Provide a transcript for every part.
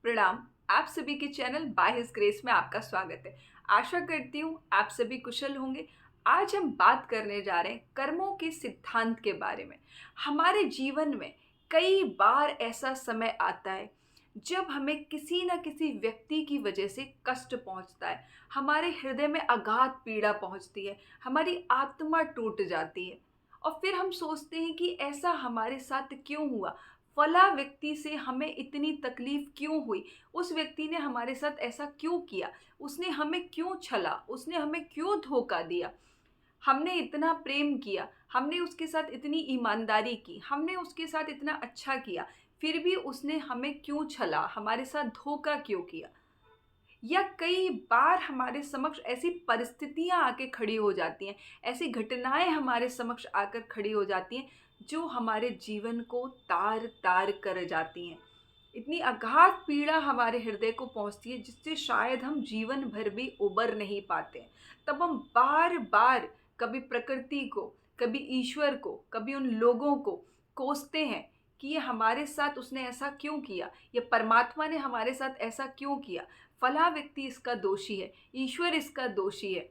प्रणाम। आप सभी के चैनल बाय हिज ग्रेस में आपका स्वागत है। आशा करती हूँ आप सभी कुशल होंगे। आज हम बात करने जा रहे हैं कर्मों के सिद्धांत के बारे में। हमारे जीवन में कई बार ऐसा समय आता है जब हमें किसी न किसी व्यक्ति की वजह से कष्ट पहुंचता है, हमारे हृदय में अगाध पीड़ा पहुंचती है, हमारी आत्मा टूट जाती है और फिर हम सोचते हैं कि ऐसा हमारे साथ क्यों हुआ, फला व्यक्ति से हमें इतनी तकलीफ क्यों हुई, उस व्यक्ति ने हमारे साथ ऐसा क्यों किया, उसने हमें क्यों छला, उसने हमें क्यों धोखा दिया। हमने इतना प्रेम किया, हमने उसके साथ इतनी ईमानदारी की, हमने उसके साथ इतना अच्छा किया, फिर भी उसने हमें क्यों छला, हमारे साथ धोखा क्यों किया। या कई बार हमारे समक्ष ऐसी परिस्थितियां आके खड़ी हो जाती हैं, ऐसी घटनाएं हमारे समक्ष आकर खड़ी हो जाती हैं जो हमारे जीवन को तार तार कर जाती हैं। इतनी अगाध पीड़ा हमारे हृदय को पहुंचती है जिससे शायद हम जीवन भर भी उबर नहीं पाते हैं। तब हम बार बार कभी प्रकृति को, कभी ईश्वर को, कभी उन लोगों को कोसते हैं कि ये हमारे साथ उसने ऐसा क्यों किया, ये परमात्मा ने हमारे साथ ऐसा क्यों किया, फला व्यक्ति इसका दोषी है, ईश्वर इसका दोषी है।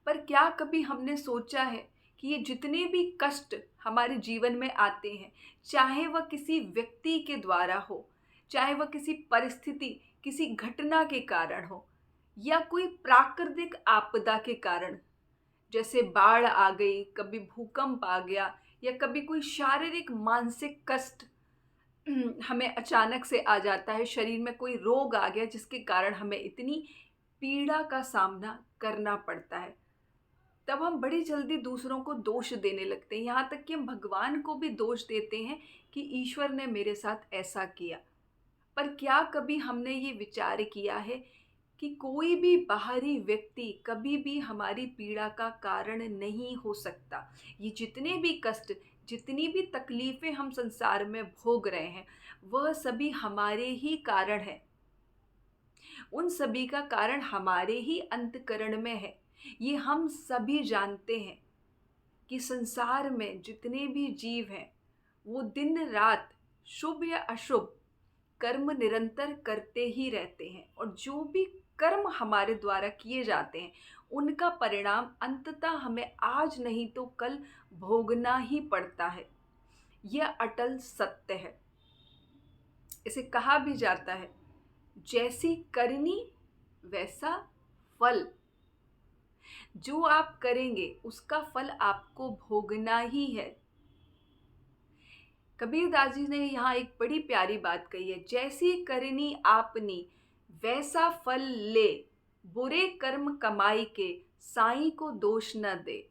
पर क्या कभी हमने सोचा है कि ये जितने भी कष्ट हमारे जीवन में आते हैं, चाहे वह किसी व्यक्ति के द्वारा हो, चाहे वह किसी परिस्थिति, किसी घटना के कारण हो, या कोई प्राकृतिक आपदा के कारण, जैसे बाढ़ आ गई, कभी भूकंप आ गया, या कभी कोई शारीरिक मानसिक कष्ट हमें अचानक से आ जाता है, शरीर में कोई रोग आ गया जिसके कारण हमें इतनी पीड़ा का सामना करना पड़ता है। तब हम बड़ी जल्दी दूसरों को दोष देने लगते हैं, यहाँ तक कि हम भगवान को भी दोष देते हैं कि ईश्वर ने मेरे साथ ऐसा किया। पर क्या कभी हमने ये विचार किया है कि कोई भी बाहरी व्यक्ति कभी भी हमारी पीड़ा का कारण नहीं हो सकता। ये जितने भी कष्ट, जितनी भी तकलीफ़ें हम संसार में भोग रहे हैं, वह सभी हमारे ही कारण हैं। उन सभी का कारण हमारे ही अंतःकरण में है। ये हम सभी जानते हैं कि संसार में जितने भी जीव हैं, वो दिन रात शुभ या अशुभ कर्म निरंतर करते ही रहते हैं, और जो भी कर्म हमारे द्वारा किए जाते हैं उनका परिणाम अंततः हमें आज नहीं तो कल भोगना ही पड़ता है। यह अटल सत्य है। इसे कहा भी जाता है, जैसी करनी वैसा फल। जो आप करेंगे उसका फल आपको भोगना ही है। कबीरदास जी ने यहाँ एक बड़ी प्यारी बात कही है, जैसी करनी आपनी वैसा फल ले, बुरे कर्म कमाई के साईं को दोष न दे।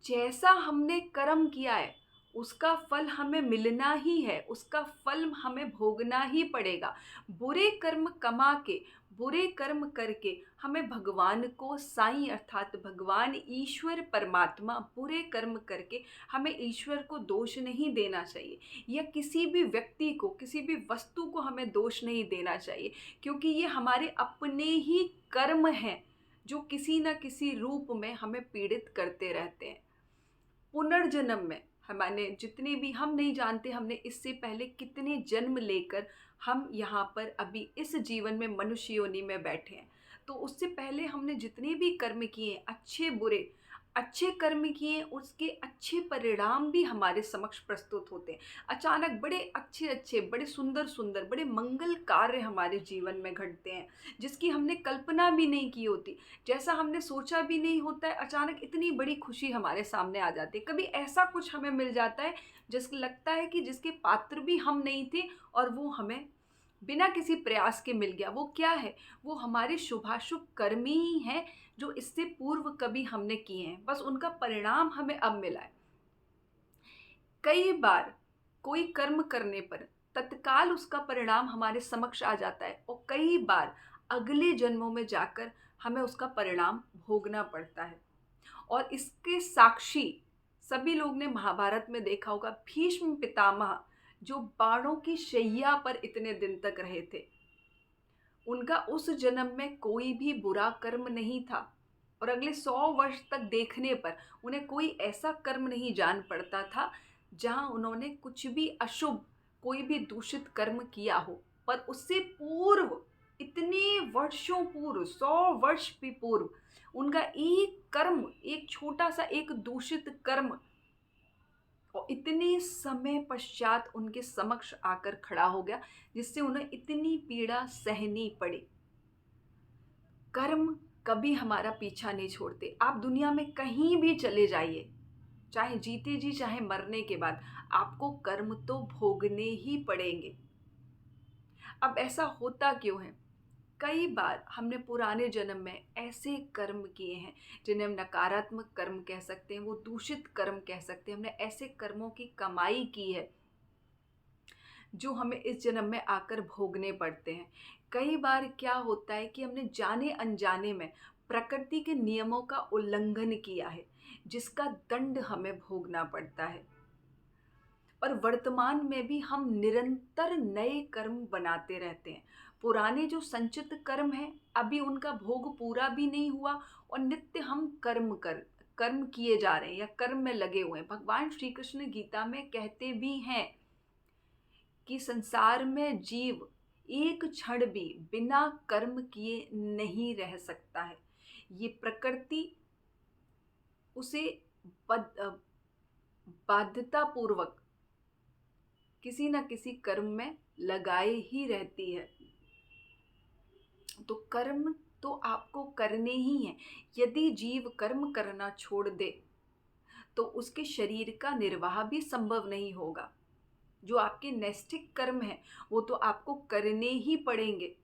जैसा हमने कर्म किया है उसका फल हमें मिलना ही है, उसका फल हमें भोगना ही पड़ेगा। बुरे कर्म कमा के, बुरे कर्म करके हमें भगवान को, साईं अर्थात भगवान ईश्वर परमात्मा, बुरे कर्म करके हमें ईश्वर को दोष नहीं देना चाहिए, या किसी भी व्यक्ति को, किसी भी वस्तु को हमें दोष नहीं देना चाहिए, क्योंकि ये हमारे अपने ही कर्म हैं जो किसी न किसी रूप में हमें पीड़ित करते रहते हैं। पुनर्जन्म में हमारे जितने भी, हम नहीं जानते हमने इससे पहले कितने जन्म लेकर हम यहाँ पर अभी इस जीवन में मनुष्य योनि में बैठे हैं। तो उससे पहले हमने जितने भी कर्म किए, अच्छे बुरे, अच्छे कर्म किए, उसके अच्छे परिणाम भी हमारे समक्ष प्रस्तुत होते हैं। अचानक बड़े अच्छे अच्छे, बड़े सुंदर सुंदर, बड़े मंगल कार्य हमारे जीवन में घटते हैं जिसकी हमने कल्पना भी नहीं की होती, जैसा हमने सोचा भी नहीं होता है। अचानक इतनी बड़ी खुशी हमारे सामने आ जाती है। कभी ऐसा कुछ हमें मिल जाता है जिसको लगता है कि जिसके पात्र भी हम नहीं थे, और वो हमें बिना किसी प्रयास के मिल गया। वो क्या है? वो हमारे शुभाशुभ कर्म ही हैं जो इससे पूर्व कभी हमने किए हैं, बस उनका परिणाम हमें अब मिला है। कई बार कोई कर्म करने पर तत्काल उसका परिणाम हमारे समक्ष आ जाता है, और कई बार अगले जन्मों में जाकर हमें उसका परिणाम भोगना पड़ता है। और इसके साक्षी सभी लोग ने महाभारत में देखा होगा, भीष्म पितामह जो बाणों की शैया पर इतने दिन तक रहे थे, उनका उस जन्म में कोई भी बुरा कर्म नहीं था, और अगले 100 वर्ष तक देखने पर उन्हें कोई ऐसा कर्म नहीं जान पड़ता था जहां उन्होंने कुछ भी अशुभ, कोई भी दूषित कर्म किया हो, पर उससे पूर्व, इतने वर्षों पूर्व, 100 वर्ष भी पूर्व, उनका एक कर्म, एक छोटा सा एक दूषित कर्म, और इतने समय पश्चात उनके समक्ष आकर खड़ा हो गया, जिससे उन्हें इतनी पीड़ा सहनी पड़ी। कर्म कभी हमारा पीछा नहीं छोड़ते। आप दुनिया में कहीं भी चले जाइए, चाहे जीते जी चाहे मरने के बाद, आपको कर्म तो भोगने ही पड़ेंगे। अब ऐसा होता क्यों है? कई बार हमने पुराने जन्म में ऐसे कर्म किए हैं जिन्हें हम नकारात्मक कर्म कह सकते हैं, वो दूषित कर्म कह सकते हैं। हमने ऐसे कर्मों की कमाई की है जो हमें इस जन्म में आकर भोगने पड़ते हैं। कई बार क्या होता है कि हमने जाने अनजाने में प्रकृति के नियमों का उल्लंघन किया है, जिसका दंड हमें भोगना पड़ता है। और वर्तमान में भी हम निरंतर नए कर्म बनाते रहते हैं। पुराने जो संचित कर्म हैं, अभी उनका भोग पूरा भी नहीं हुआ, और नित्य हम कर्म किए जा रहे हैं या कर्म में लगे हुए हैं। भगवान श्री कृष्ण गीता में कहते भी हैं कि संसार में जीव एक क्षण भी बिना कर्म किए नहीं रह सकता है। ये प्रकृति उसे बाध्यता पूर्वक किसी न किसी कर्म में लगाए ही रहती है। तो कर्म तो आपको करने ही हैं। यदि जीव कर्म करना छोड़ दे तो उसके शरीर का निर्वाह भी संभव नहीं होगा। जो आपके नैष्ठिक कर्म हैं वो तो आपको करने ही पड़ेंगे।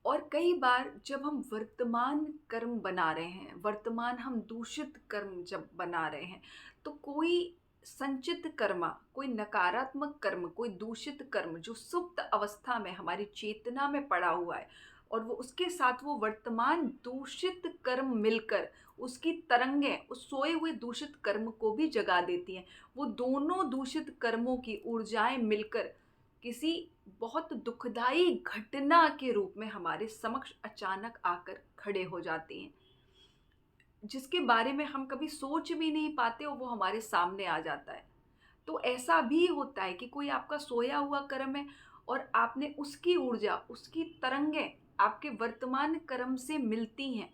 और कई बार जब हम वर्तमान कर्म बना रहे हैं, वर्तमान हम दूषित कर्म जब बना रहे हैं, तो कोई संचित कर्म, कोई नकारात्मक कर्म, कोई दूषित कर्म जो सुप्त अवस्था में हमारी चेतना में पड़ा हुआ है, और वो उसके साथ वो वर्तमान दूषित कर्म मिलकर उसकी तरंगें उस सोए हुए दूषित कर्म को भी जगा देती हैं। वो दोनों दूषित कर्मों की ऊर्जाएं मिलकर किसी बहुत दुखदाई घटना के रूप में हमारे समक्ष अचानक आकर खड़े हो जाती हैं, जिसके बारे में हम कभी सोच भी नहीं पाते और वो हमारे सामने आ जाता है। तो ऐसा भी होता है कि कोई आपका सोया हुआ कर्म है और आपने उसकी ऊर्जा, उसकी तरंगें आपके वर्तमान कर्म से मिलती हैं।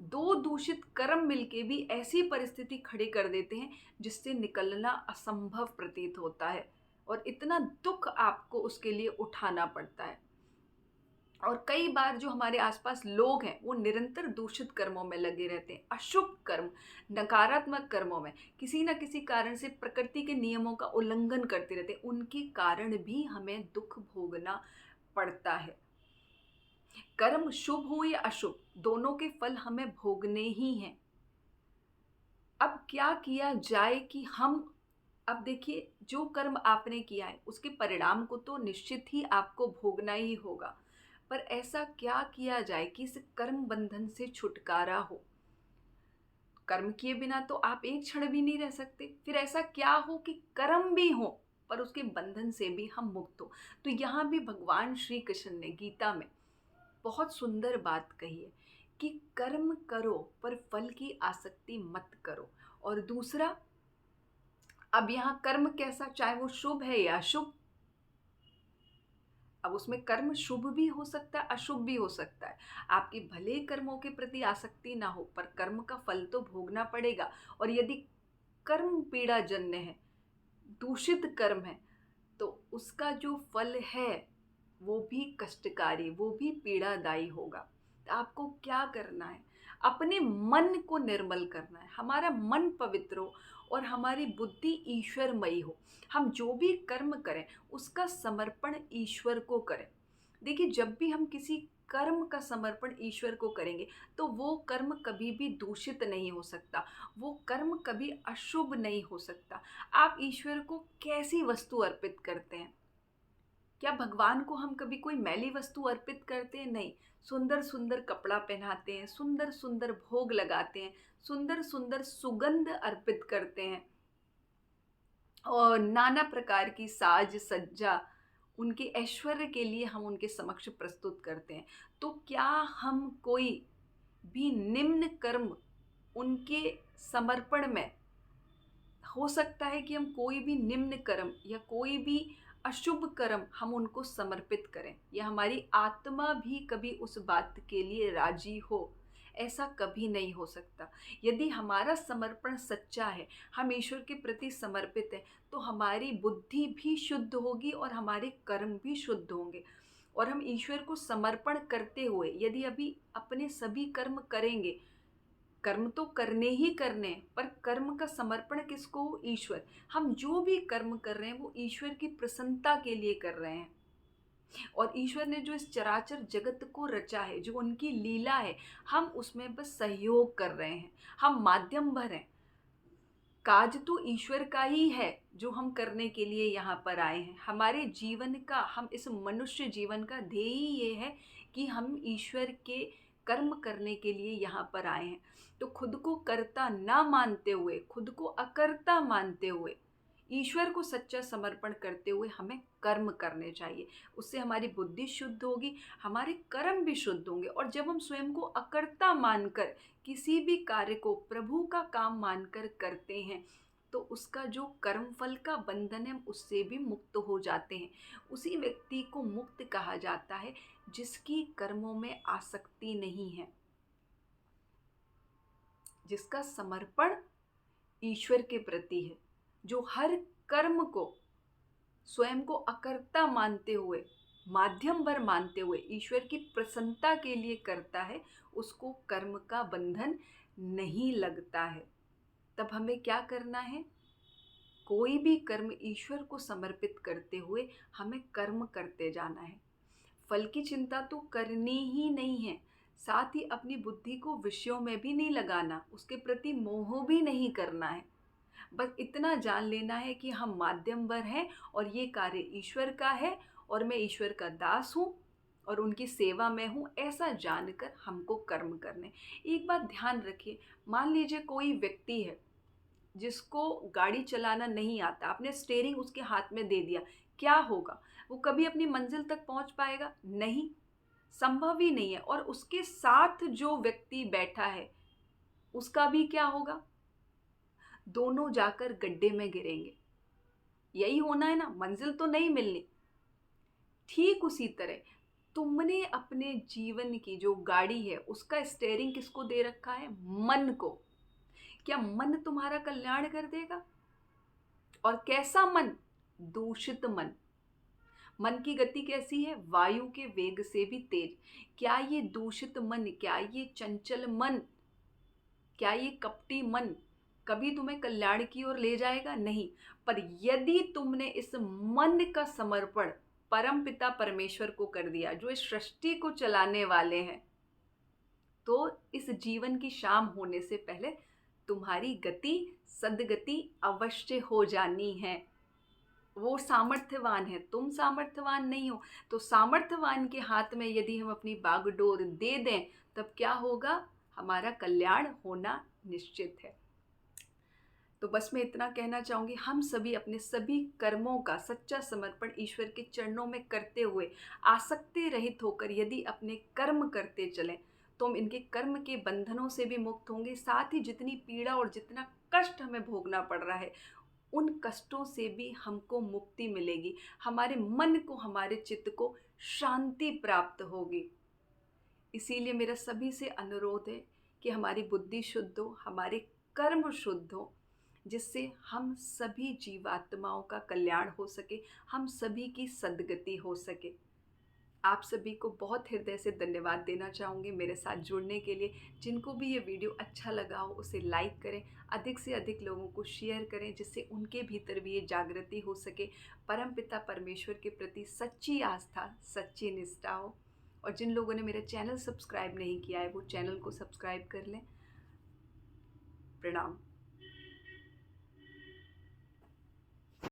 दो दूषित कर्म मिलके भी ऐसी परिस्थिति खड़ी कर देते हैं जिससे निकलना असंभव प्रतीत होता है, और इतना दुख आपको उसके लिए उठाना पड़ता है। और कई बार जो हमारे आसपास लोग हैं वो निरंतर दूषित कर्मों में लगे रहते हैं, अशुभ कर्म, नकारात्मक कर्मों में किसी न किसी कारण से प्रकृति के नियमों का उल्लंघन करते रहते हैं। उनके कारण भी हमें दुख भोगना पड़ता है। कर्म शुभ हो या अशुभ, दोनों के फल हमें भोगने ही हैं। अब क्या किया जाए कि हम, अब देखिए, जो कर्म आपने किया है उसके परिणाम को तो निश्चित ही आपको भोगना ही होगा, पर ऐसा क्या किया जाए कि इस कर्म बंधन से छुटकारा हो? कर्म किए बिना तो आप एक क्षण भी नहीं रह सकते। फिर ऐसा क्या हो कि कर्म भी हो पर उसके बंधन से भी हम मुक्त हो? तो यहाँ भी भगवान श्री कृष्ण ने गीता में बहुत सुंदर बात कही है कि कर्म करो पर फल की आसक्ति मत करो। और दूसरा, अब यहाँ कर्म कैसा, चाहे वो शुभ है या अशुभ, अब उसमें कर्म शुभ भी हो सकता है, अशुभ भी हो सकता है। आपकी भले कर्मों के प्रति आसक्ति ना हो, पर कर्म का फल तो भोगना पड़ेगा। और यदि कर्म पीड़ा जन्य है, दूषित कर्म है, तो उसका जो फल है वो भी कष्टकारी, वो भी पीड़ादायी होगा। तो आपको क्या करना है? अपने मन को निर्मल करना है, हमारा मन पवित्र हो और हमारी बुद्धि ईश्वरमयी हो। हम जो भी कर्म करें उसका समर्पण ईश्वर को करें। देखिए, जब भी हम किसी कर्म का समर्पण ईश्वर को करेंगे तो वो कर्म कभी भी दूषित नहीं हो सकता, वो कर्म कभी अशुभ नहीं हो सकता। आप ईश्वर को कैसी वस्तु अर्पित करते हैं? क्या भगवान को हम कभी कोई मैली वस्तु अर्पित करते हैं? नहीं। सुंदर सुंदर कपड़ा पहनाते हैं, सुंदर सुंदर भोग लगाते हैं, सुंदर सुंदर सुगंध अर्पित करते हैं, और नाना प्रकार की साज सज्जा उनके ऐश्वर्य के लिए हम उनके समक्ष प्रस्तुत करते हैं। तो क्या हम कोई भी निम्न कर्म उनके समर्पण में हो सकता है कि हम कोई भी निम्न कर्म या कोई भी अशुभ कर्म हम उनको समर्पित करें, या हमारी आत्मा भी कभी उस बात के लिए राजी हो, ऐसा कभी नहीं हो सकता। यदि हमारा समर्पण सच्चा है, हम ईश्वर के प्रति समर्पित हैं, तो हमारी बुद्धि भी शुद्ध होगी और हमारे कर्म भी शुद्ध होंगे। और हम ईश्वर को समर्पण करते हुए यदि अभी अपने सभी कर्म करेंगे, कर्म तो करने ही करने हैं, पर कर्म का समर्पण किसको हो? ईश्वर। हम जो भी कर्म कर रहे हैं वो ईश्वर की प्रसन्नता के लिए कर रहे हैं। और ईश्वर ने जो इस चराचर जगत को रचा है, जो उनकी लीला है, हम उसमें बस सहयोग कर रहे हैं, हम माध्यम भर हैं। काज तो ईश्वर का ही है जो हम करने के लिए यहाँ पर आए हैं। हमारे जीवन का, हम इस मनुष्य जीवन का ध्येय ही ये है कि हम ईश्वर के कर्म करने के लिए यहाँ पर आए हैं। तो खुद को कर्ता ना मानते हुए, खुद को अकर्ता मानते हुए, ईश्वर को सच्चा समर्पण करते हुए हमें कर्म करने चाहिए। उससे हमारी बुद्धि शुद्ध होगी, हमारे कर्म भी शुद्ध होंगे। और जब हम स्वयं को अकर्ता मानकर किसी भी कार्य को प्रभु का काम मानकर करते हैं, तो उसका जो कर्म फल का बंधन है, हम उससे भी मुक्त हो जाते हैं। उसी व्यक्ति को मुक्त कहा जाता है जिसकी कर्मों में आसक्ति नहीं है, जिसका समर्पण ईश्वर के प्रति है, जो हर कर्म को स्वयं को अकर्ता मानते हुए, माध्यम भर मानते हुए ईश्वर की प्रसन्नता के लिए करता है, उसको कर्म का बंधन नहीं लगता है। तब हमें क्या करना है? कोई भी कर्म ईश्वर को समर्पित करते हुए हमें कर्म करते जाना है। फल की चिंता तो करनी ही नहीं है, साथ ही अपनी बुद्धि को विषयों में भी नहीं लगाना, उसके प्रति मोह भी नहीं करना है। बस इतना जान लेना है कि हम माध्यम भर हैं और ये कार्य ईश्वर का है और मैं ईश्वर का दास हूँ और उनकी सेवा में हूँ, ऐसा जानकर हमको कर्म करने। एक बात ध्यान रखिए, मान लीजिए कोई व्यक्ति है जिसको गाड़ी चलाना नहीं आता, आपने स्टीयरिंग उसके हाथ में दे दिया, क्या होगा? वो कभी अपनी मंजिल तक पहुंच पाएगा? नहीं, संभव ही नहीं है। और उसके साथ जो व्यक्ति बैठा है उसका भी क्या होगा? दोनों जाकर गड्ढे में गिरेंगे। यही होना है ना, मंजिल तो नहीं मिलनी। ठीक उसी तरह तुमने अपने जीवन की जो गाड़ी है उसका स्टीयरिंग किसको दे रखा है? मन को। क्या मन तुम्हारा कल्याण कर देगा? और कैसा मन? दूषित मन। मन की गति कैसी है? वायु के वेग से भी तेज। क्या ये दूषित मन, क्या ये चंचल मन, क्या ये कपटी मन कभी तुम्हें कल्याण की ओर ले जाएगा? नहीं। पर यदि तुमने इस मन का समर्पण परम पिता परमेश्वर को कर दिया, जो इस सृष्टि को चलाने वाले हैं, तो इस जीवन की शाम होने से पहले तुम्हारी गति सद्गति अवश्य हो जानी है। वो सामर्थ्यवान है, तुम सामर्थ्यवान नहीं हो। तो सामर्थ्यवान के हाथ में यदि हम अपनी बागडोर दे दें, तब क्या होगा? हमारा कल्याण होना निश्चित है। तो बस मैं इतना कहना चाहूँगी, हम सभी अपने सभी कर्मों का सच्चा समर्पण ईश्वर के चरणों में करते हुए, आसक्ति रहित होकर यदि अपने कर्म करते चलें, तो हम इनके कर्म के बंधनों से भी मुक्त होंगे। साथ ही जितनी पीड़ा और जितना कष्ट हमें भोगना पड़ रहा है, उन कष्टों से भी हमको मुक्ति मिलेगी। हमारे मन को, हमारे चित्त को शांति प्राप्त होगी। इसीलिए मेरा सभी से अनुरोध है कि हमारी बुद्धि शुद्ध हो, हमारे कर्म शुद्ध हो, जिससे हम सभी जीवात्माओं का कल्याण हो सके, हम सभी की सद्गति हो सके। आप सभी को बहुत हृदय से धन्यवाद देना चाहूँगी मेरे साथ जुड़ने के लिए। जिनको भी ये वीडियो अच्छा लगा हो उसे लाइक करें, अधिक से अधिक लोगों को शेयर करें, जिससे उनके भीतर भी ये जागृति हो सके, परमपिता परमेश्वर के प्रति सच्ची आस्था, सच्ची निष्ठा हो। और जिन लोगों ने मेरा चैनल सब्सक्राइब नहीं किया है, वो चैनल को सब्सक्राइब कर लें। प्रणाम।